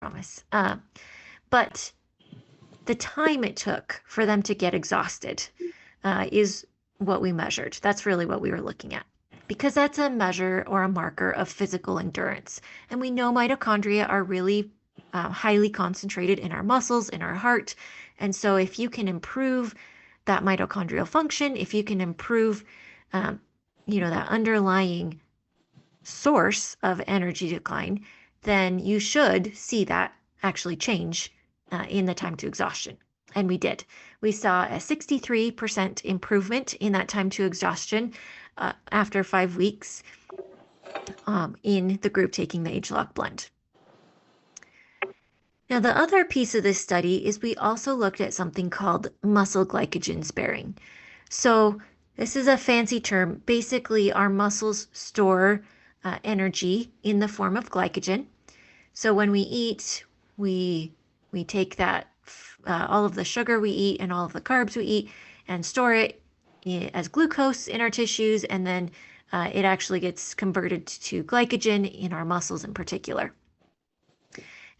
promise. But the time it took for them to get exhausted is what we measured. That's really what we were looking at, because that's a measure or a marker of physical endurance. And we know mitochondria are really highly concentrated in our muscles, in our heart. And so if you can improve that mitochondrial function, if you can improve, that underlying source of energy decline, then you should see that actually change in the time to exhaustion. And we did. We saw a 63% improvement in that time to exhaustion after 5 weeks in the group taking the age-lock blend. Now, the other piece of this study is we also looked at something called muscle glycogen sparing. So this is a fancy term. Basically, our muscles store energy in the form of glycogen. So when we eat, we take that all of the sugar we eat and all of the carbs we eat and store it as glucose in our tissues, and then it actually gets converted to glycogen in our muscles in particular.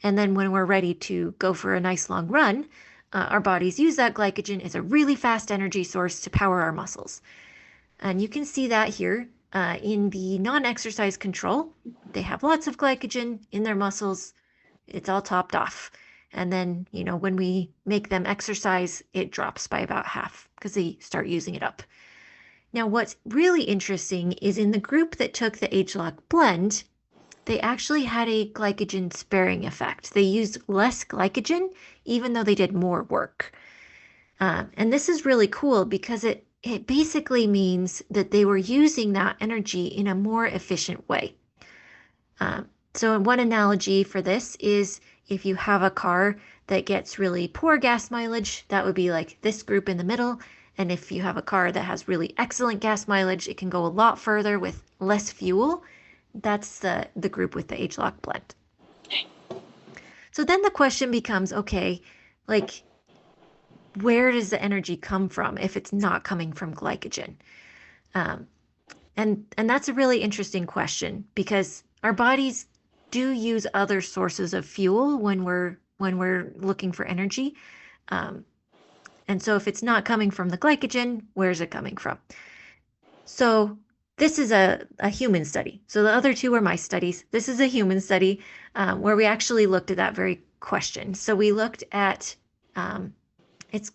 And then when we're ready to go for a nice long run, our bodies use that glycogen as a really fast energy source to power our muscles. And you can see that here in the non-exercise control. They have lots of glycogen in their muscles. It's all topped off. And then, when we make them exercise, it drops by about half because they start using it up. Now, what's really interesting is in the group that took the age-lock blend, they actually had a glycogen sparing effect. They used less glycogen, even though they did more work. And this is really cool because it basically means that they were using that energy in a more efficient way. So one analogy for this is if you have a car that gets really poor gas mileage, that would be like this group in the middle. And if you have a car that has really excellent gas mileage, it can go a lot further with less fuel. That's the group with the age-lock blend. So then the question becomes, okay, like, where does the energy come from if it's not coming from glycogen? And that's a really interesting question because our bodies do use other sources of fuel when we're looking for energy. And so if it's not coming from the glycogen, where's it coming from? So this is a human study. So the other two are my studies. This is a human study where we actually looked at that very question. So we looked at, it's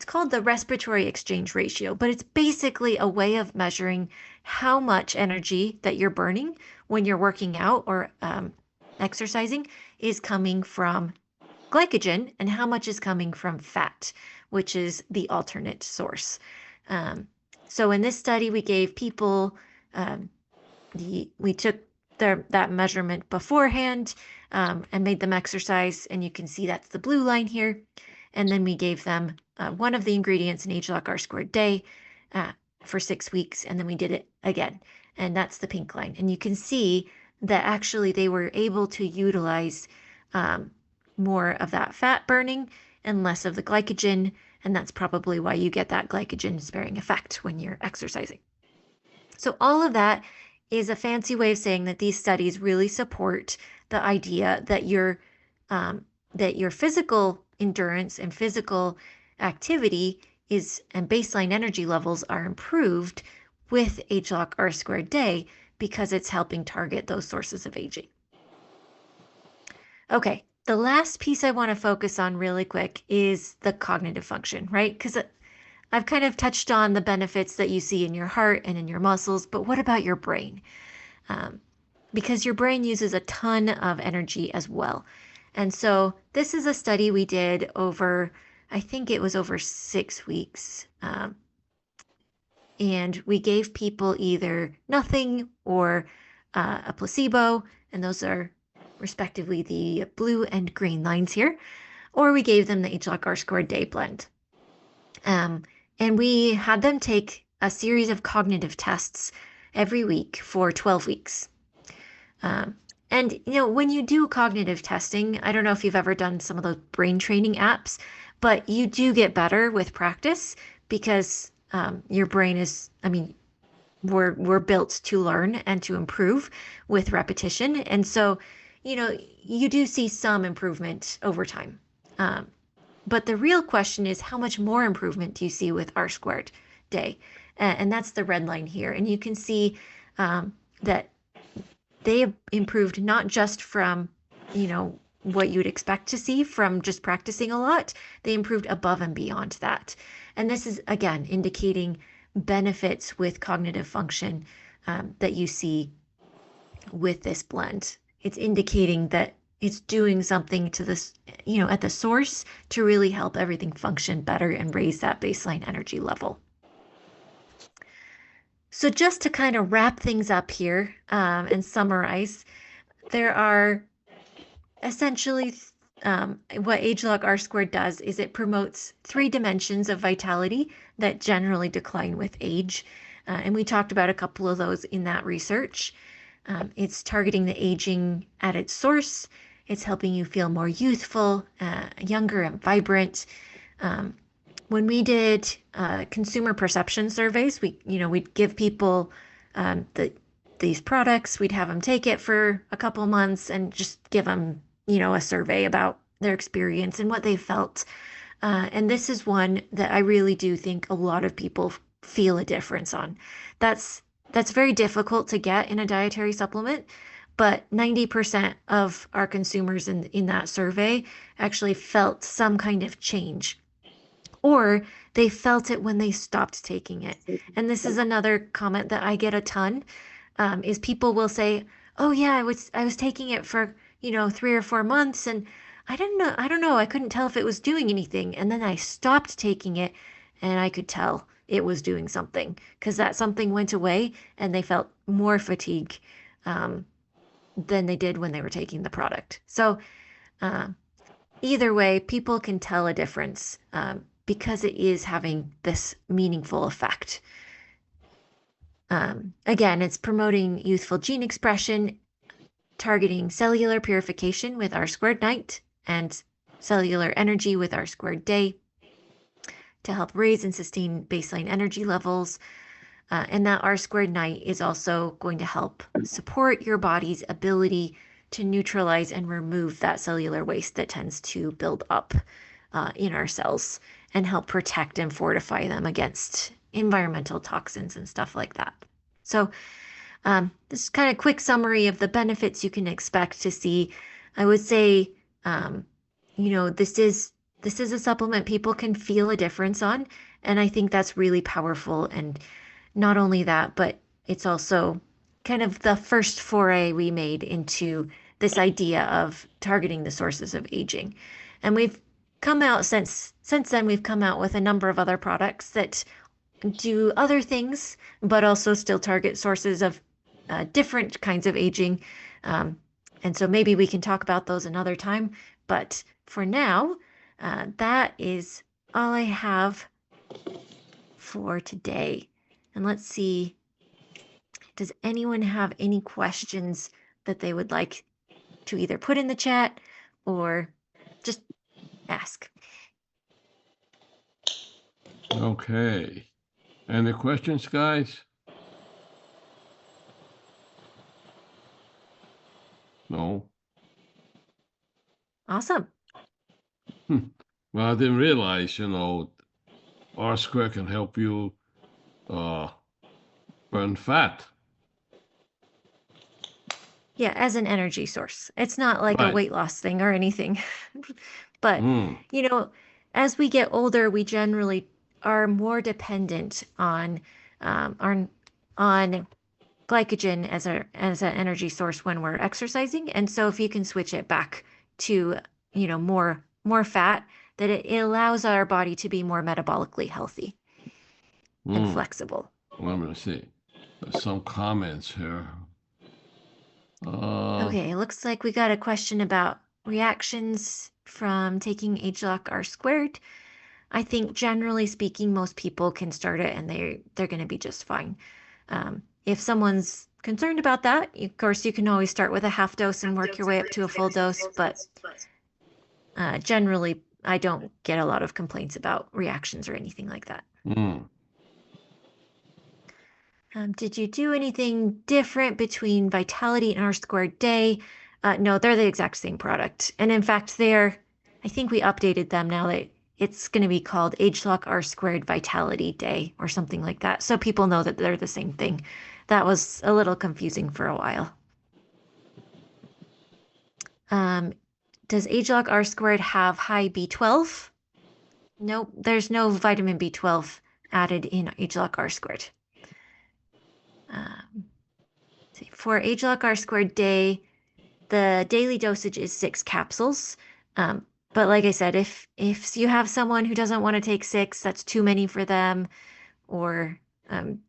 called the respiratory exchange ratio, but it's basically a way of measuring how much energy that you're burning when you're working out or exercising is coming from glycogen and how much is coming from fat, which is the alternate source. So in this study, we gave people, we took that measurement beforehand and made them exercise, and you can see that's the blue line here. And then we gave them one of the ingredients in age-lock R² day for 6 weeks, and then we did it again. And that's the pink line. And you can see that actually they were able to utilize more of that fat burning and less of the glycogen. And that's probably why you get that glycogen sparing effect when you're exercising. So all of that is a fancy way of saying that these studies really support the idea that your physical endurance and physical activity and baseline energy levels are improved with age-lock R² day because it's helping target those sources of aging. Okay, the last piece I want to focus on really quick is the cognitive function, right? Because I've kind of touched on the benefits that you see in your heart and in your muscles, but what about your brain? Because your brain uses a ton of energy as well. And so this is a study we did over, I think it was over 6 weeks. And we gave people either nothing or a placebo, and those are respectively the blue and green lines here, or we gave them the age-lock R² day blend. And we had them take a series of cognitive tests every week for 12 weeks. And, when you do cognitive testing, I don't know if you've ever done some of those brain training apps, but you do get better with practice because your brain is, we're built to learn and to improve with repetition. And so you do see some improvement over time. Um, but the real question is, how much more improvement do you see with R squared day? And that's the red line here. And you can see that they improved not just from, what you'd expect to see from just practicing a lot, they improved above and beyond that. And this is, again, indicating benefits with cognitive function that you see with this blend. It's indicating that it's doing something to this, at the source to really help everything function better and raise that baseline energy level. So just to kind of wrap things up here and summarize, there are essentially what ageLOC R squared does is it promotes 3 dimensions of vitality that generally decline with age. And we talked about a couple of those in that research. It's targeting the aging at its source. It's helping you feel more youthful, younger, and vibrant. When we did consumer perception surveys, we'd give people these products. We'd have them take it for a couple months and just give them, a survey about their experience and what they felt. And this is one that I really do think a lot of people feel a difference on. That's very difficult to get in a dietary supplement, but 90% of our consumers in that survey actually felt some kind of change, or they felt it when they stopped taking it. And this is another comment that I get a ton, is people will say, "Oh yeah, I was taking it for 3 or 4 months, and I don't know, I couldn't tell if it was doing anything, and then I stopped taking it, and I could tell it was doing something because that something went away, and they felt more fatigue than they did when they were taking the product." So either way, people can tell a difference because it is having this meaningful effect. Again, it's promoting youthful gene expression, targeting cellular purification with R squared night and cellular energy with R squared day to help raise and sustain baseline energy levels. And that R squared night is also going to help support your body's ability to neutralize and remove that cellular waste that tends to build up in our cells and help protect and fortify them against environmental toxins and stuff like that. So this is kind of a quick summary of the benefits you can expect to see. I would say, this is a supplement people can feel a difference on, and I think that's really powerful. And not only that, but it's also kind of the first foray we made into this idea of targeting the sources of aging. And we've come out since then, we've come out with a number of other products that do other things, but also still target sources of different kinds of aging. And so maybe we can talk about those another time. But for now, that is all I have for today. And let's see, does anyone have any questions that they would like to either put in the chat or just ask? Okay. Any questions, guys? No. Awesome. Well, I didn't realize, R square can help you burn fat. Yeah, as an energy source. It's not like a Right. weight loss thing or anything. But, Mm. As we get older, we generally are more dependent on glycogen as an energy source when we're exercising. And so if you can switch it back to, more fat, that it allows our body to be more metabolically healthy and flexible. Let me see. There's some comments here. Okay, it looks like we got a question about reactions from taking ageLOC R squared. I think generally speaking, most people can start it and they're going to be just fine. If someone's concerned about that, of course, you can always start with a half dose and work your way up to a full dose. But generally, I don't get a lot of complaints about reactions or anything like that. Did you do anything different between Vitality and R squared day? No, they're the exact same product. And in fact, I think we updated them now that it's going to be called ageLOC R Squared Vitality Day or something like that. So people know that they're the same thing. That was a little confusing for a while. Um, does ageLOC R Squared have high B12? Nope, there's no vitamin B12 added in ageLOC R Squared. Um, for ageLOC R Squared Day, the daily dosage is 6 capsules. But like I said, if you have someone who doesn't want to take six, that's too many for them, or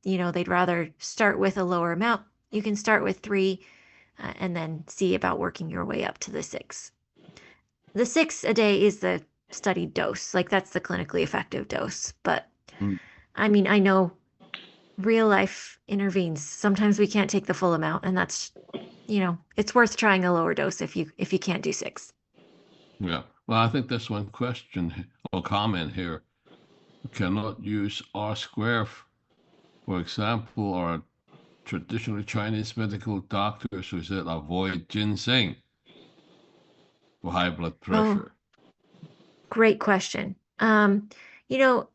they'd rather start with a lower amount, you can start with 3 and then see about working your way up to the 6. The 6 a day is the studied dose, like that's the clinically effective dose. But Mm. I mean, I know real life intervenes. Sometimes we can't take the full amount, and that's it's worth trying a lower dose if you can't do 6. Yeah. Well, I think that's one question or comment here. We cannot use R square, for example, or traditionally Chinese medical doctors who said avoid ginseng for high blood Oh, pressure. great question. I'm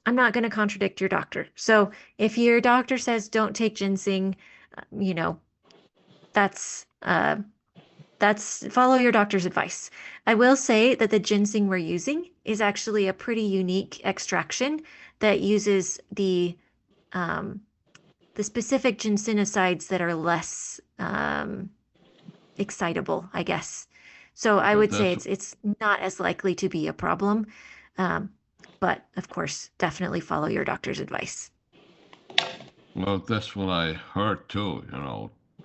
not going to contradict your doctor. So if your doctor says don't take ginseng, uh, you know, that's follow your doctor's advice. I will say that the ginseng we're using is actually a pretty unique extraction that uses um, the specific ginsenosides that are less excitable, I guess. So I But would say that's it's not as likely to be a problem. Um, but of course, definitely follow your doctor's advice. well, that's what I heard too.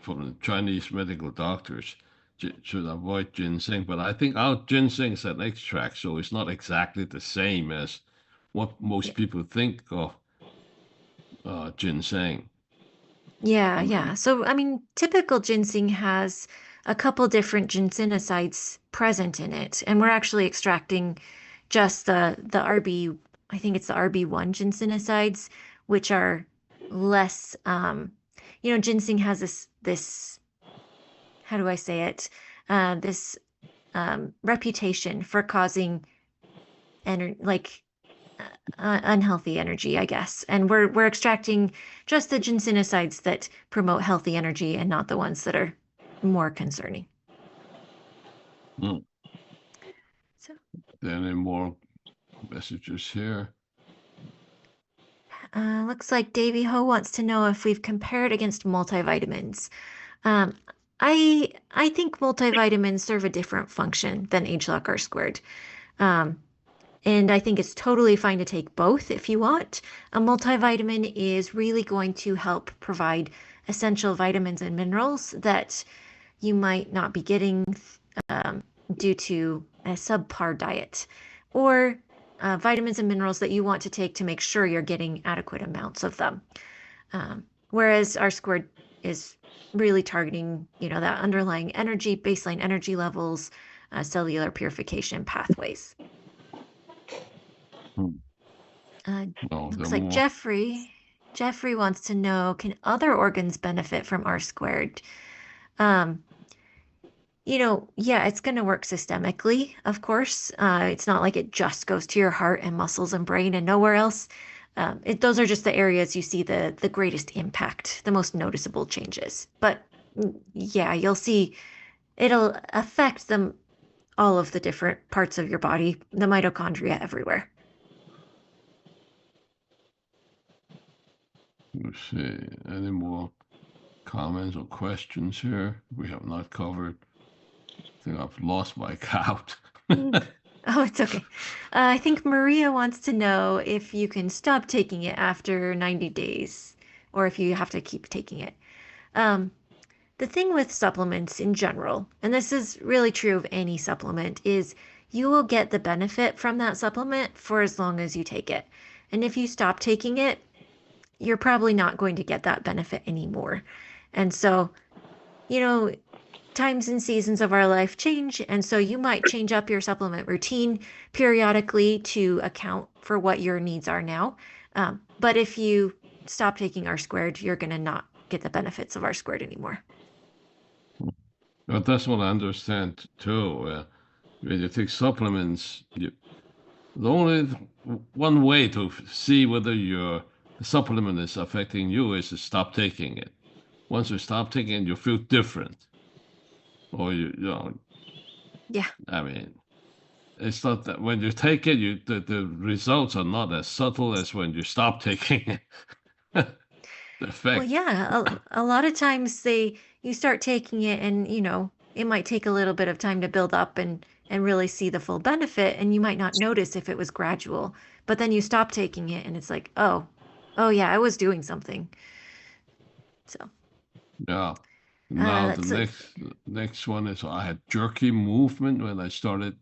From the Chinese medical doctors should avoid ginseng. But I think our ginseng is an extract, so it's not exactly the same as what Yeah, most people think of ginseng. yeah, yeah. So I mean, typical ginseng has a couple different ginsenosides present in it, and we're actually extracting just the RB, I think it's the RB1 ginsenosides, which are less ginseng has this how do I say it? This reputation for causing like unhealthy energy, I guess. And we're extracting just the ginsenosides that promote healthy energy and not the ones that are more concerning. Hmm. So Any more messages here? looks like Davy Ho wants to know if we've compared against multivitamins. Um, I think multivitamins serve a different function than HLOC R squared. Um, And I think it's totally fine to take both if you want. A multivitamin is really going to help provide essential vitamins and minerals that you might not be getting um, due to a subpar diet, or vitamins and minerals that you want to take to make sure you're getting adequate amounts of them. Whereas R squared is really targeting, that underlying energy, baseline energy levels, cellular purification pathways. Hmm. Uh, No, the looks like more. Jeffrey wants to know, can other organs benefit from R squared? Um, yeah, it's going to work systemically, of course. It's not like it just goes to your heart and muscles and brain and nowhere else. Those are just the areas you see the greatest impact, the most noticeable changes. But yeah, you'll see it'll affect them all of the different parts of your body, the mitochondria everywhere. Let's see. Any more comments or questions here we have not covered? I think I've lost my count. Mm. Oh, it's okay. I think Maria wants to know if you can stop taking it after 90 days or if you have to keep taking it. Um, the thing with supplements in general, and this is really true of any supplement, is you will get the benefit from that supplement for as long as you take it. And if you stop taking it, you're probably not going to get that benefit anymore. And so, you know, times and seasons of our life change, and so you might change up your supplement routine periodically to account for what your needs are now. But if you stop taking R squared, you're going to not get the benefits of R squared anymore. But that's what I understand too. When you take supplements, the only one way to see whether your supplement is affecting you is to stop taking it. Once you stop taking it, you feel different. Or Yeah. I mean, it's not that when you take it, the results are not as subtle as when you stop taking it. The Well, effect. yeah, a lot of times you start taking it and, it might take a little bit of time to build up and really see the full benefit and you might not notice if it was gradual. But then you stop taking it and it's like, "Oh, oh yeah, I was doing something." So, Yeah. Now the that's a, next one is I had jerky movement when I started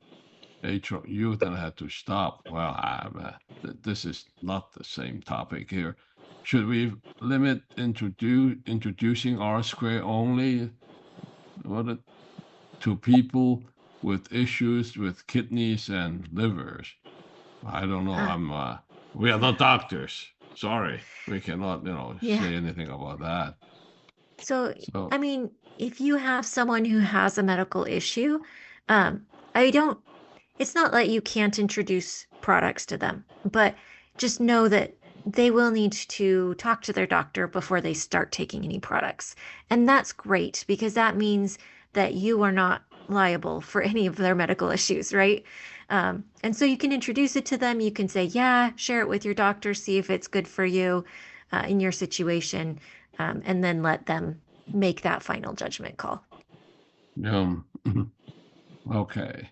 youth and I had to stop. Well, this is not the same topic here. Should we limit introducing R square only what it, to people with issues with kidneys and livers? I don't know. uh, We are not doctors. Sorry, we cannot, yeah. say anything about that. So, So, I mean, if you have someone who has a medical issue, um, I don't, it's not like you can't introduce products to them, but just know that they will need to talk to their doctor before they start taking any products. And that's great because that means that you are not liable for any of their medical issues, right? And so you can introduce it to them. You can say, yeah, share it with your doctor, see if it's good for you in your situation, and then let them make that final judgment call. um, okay.